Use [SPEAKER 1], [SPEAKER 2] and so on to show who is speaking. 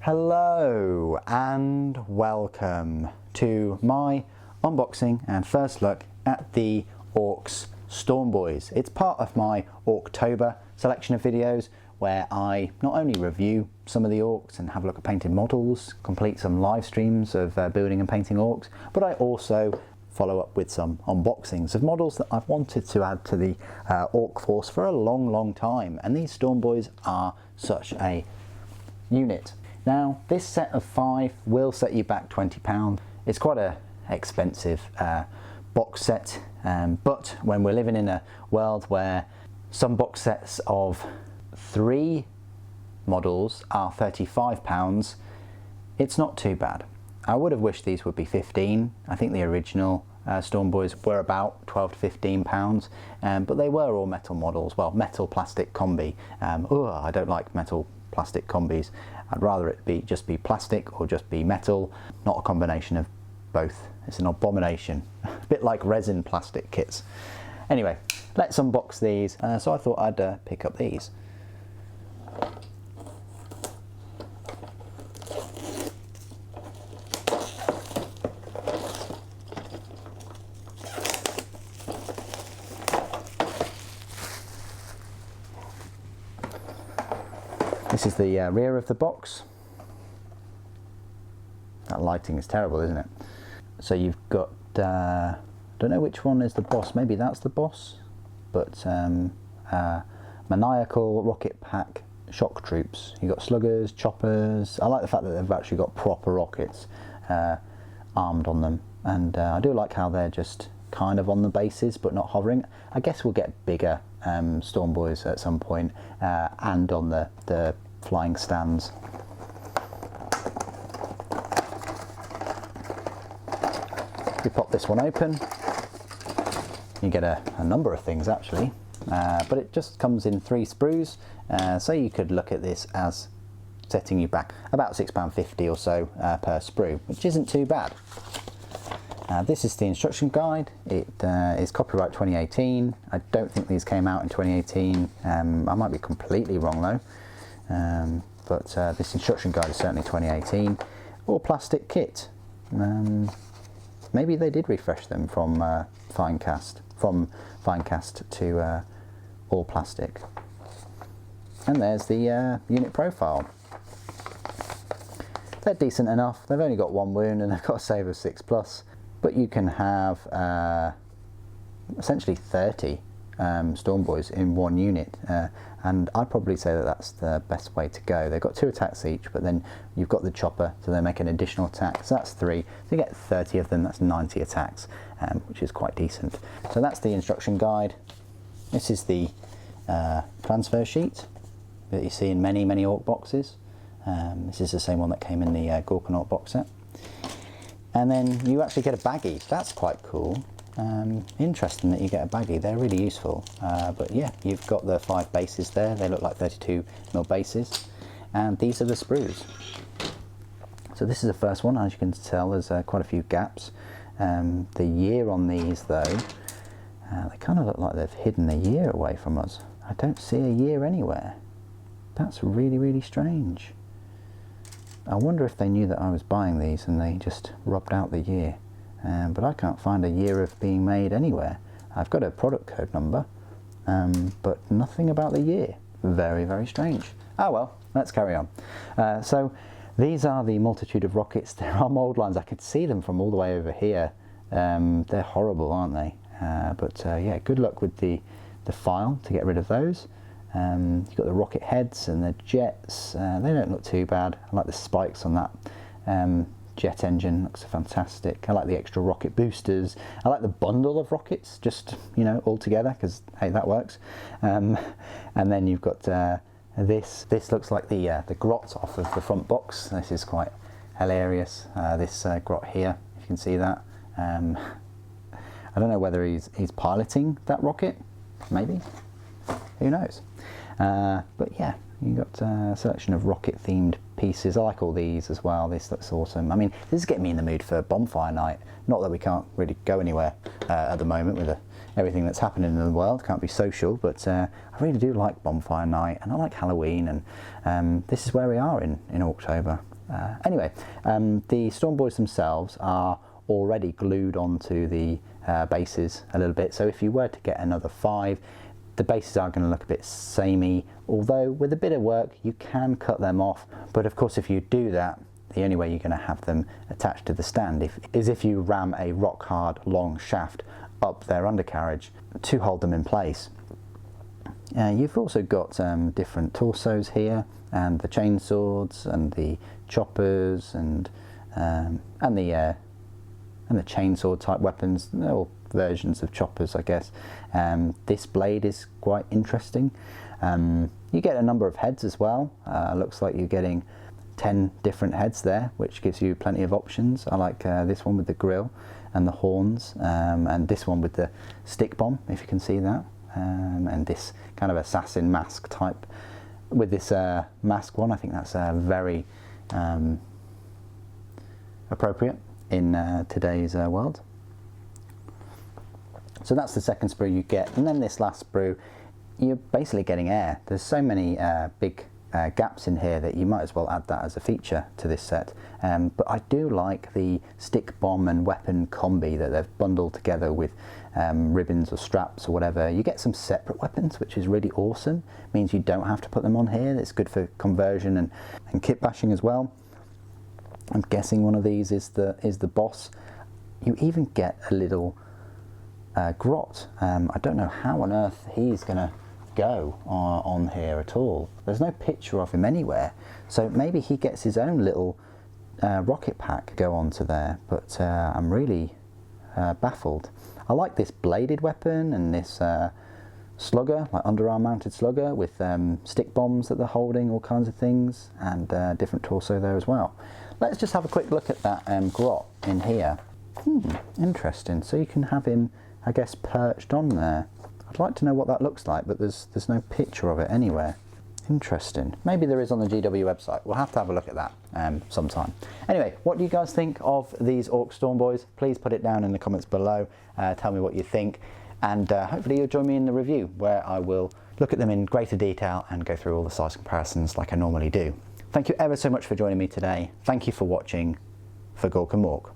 [SPEAKER 1] Hello and welcome to my unboxing and first look at the Orks Stormboyz. It's part of my Orktober selection of videos where I not only review some of the Orks and have a look at painted models, complete some live streams of building and painting Orks, but I also follow up with some unboxings of models that I've wanted to add to the Ork force for a long time, and these Stormboyz are such a unit. Now, this set of 5 will set you back £20. It's quite a expensive box set, but when we're living in a world where some box sets of 3 models are £35, it's not too bad. I would have wished these would be 15. I think the original Stormboyz were about 12 to 15 pounds, but they were all metal models. Well, metal plastic combi. I don't like metal plastic combis. I'd rather it just be plastic or just be metal, not a combination of both. It's an abomination, a bit like resin plastic kits. Anyway, let's unbox these. So I thought I'd pick up these. This is the rear of the box. That lighting is terrible, isn't it? So you've got, I don't know which one is the boss, maybe that's the boss, but maniacal rocket pack shock troops. You've got sluggers, choppers. I like the fact that they've actually got proper rockets armed on them, and I do like how they're just kind of on the bases but not hovering. I guess we'll get bigger Stormboyz at some point, and on the flying stands. You pop this one open, you get a number of things actually, but it just comes in 3 sprues, so you could look at this as setting you back about £6.50 or so per sprue, which isn't too bad. This is the instruction guide. It is copyright 2018. I don't think these came out in 2018. I might be completely wrong though. But this instruction guide is certainly 2018. All plastic kit. Maybe they did refresh them from Finecast to all plastic. And there's the unit profile. They're decent enough. They've only got 1 wound and they've got a save of 6+. But you can have essentially 30 Stormboyz in 1 unit, and I'd probably say that that's the best way to go. They've got 2 attacks each, but then you've got the chopper, so they make an additional attack, so that's 3. So you get 30 of them, that's 90 attacks, which is quite decent. So that's the instruction guide. This is the transfer sheet that you see in many Ork boxes. This is the same one that came in the Ork box set. And then you actually get a baggie. That's quite cool. Interesting that you get a baggie. They're really useful. But yeah, you've got the 5 bases there. They look like 32mm bases. And these are the sprues. So this is the first one. As you can tell, there's quite a few gaps. The year on these though, they kind of look like they've hidden the year away from us. I don't see a year anywhere. That's really strange. I wonder if they knew that I was buying these and they just rubbed out the year. But I can't find a year of being made anywhere. I've got a product code number, but nothing about the year. Very strange. Oh well, let's carry on. So these are the multitude of rockets. There are mould lines. I could see them from all the way over here. They're horrible, aren't they? But yeah, good luck with the file to get rid of those. You've got the rocket heads and the jets. They don't look too bad. I like the spikes on that jet engine, looks fantastic. I like the extra rocket boosters. I like the bundle of rockets, just, you know, all together, because hey, that works. And then you've got this looks like the grot off of the front box. This is quite hilarious. This grot here, if you can see that. I don't know whether he's piloting that rocket, maybe, who knows. But yeah, you've got a selection of rocket themed pieces. I like all these as well. This looks awesome. I mean, this is getting me in the mood for bonfire night. Not that we can't really go anywhere at the moment with everything that's happening in the world. Can't be social, but I really do like bonfire night, and I like Halloween, and this is where we are in October. Anyway, the Stormboyz themselves are already glued onto the bases a little bit, so if you were to get another 5, the bases are going to look a bit samey, although with a bit of work you can cut them off. But of course, if you do that, the only way you're going to have them attached to the stand is if you ram a rock hard long shaft up their undercarriage to hold them in place. You've also got different torsos here, and the chainswords and the choppers and the chainsword type weapons. They're all versions of choppers, I guess. This blade is quite interesting. You get a number of heads as well. Looks like you're getting 10 different heads there, which gives you plenty of options. I like this one with the grill and the horns, and this one with the stick bomb, if you can see that, and this kind of assassin mask type with this mask one. I think that's very appropriate in today's world. So that's the second sprue you get, and then this last sprue, you're basically getting air. There's so many big gaps in here that you might as well add that as a feature to this set. But I do like the stick bomb and weapon combi that they've bundled together with ribbons or straps or whatever. You get some separate weapons, which is really awesome. It means you don't have to put them on here. It's good for conversion and kit bashing as well. I'm guessing one of these is the boss. You even get a little grot. I don't know how on earth he's gonna go on here at all. There's no picture of him anywhere, so maybe he gets his own little rocket pack go onto there, but I'm really baffled. I like this bladed weapon and this slugger, like underarm mounted slugger with stick bombs that they're holding, all kinds of things, and different torso there as well. Let's just have a quick look at that grot in here. Interesting. So you can have him, I guess, perched on there. I'd like to know what that looks like, but there's no picture of it anywhere. Interesting. Maybe there is on the GW website. We'll have to have a look at that sometime. Anyway, what do you guys think of these Ork Stormboyz? Please put it down in the comments below. Tell me what you think, and hopefully you'll join me in the review where I will look at them in greater detail and go through all the size comparisons like I normally do. Thank you ever so much for joining me today. Thank you for watching. For Gork and Mork.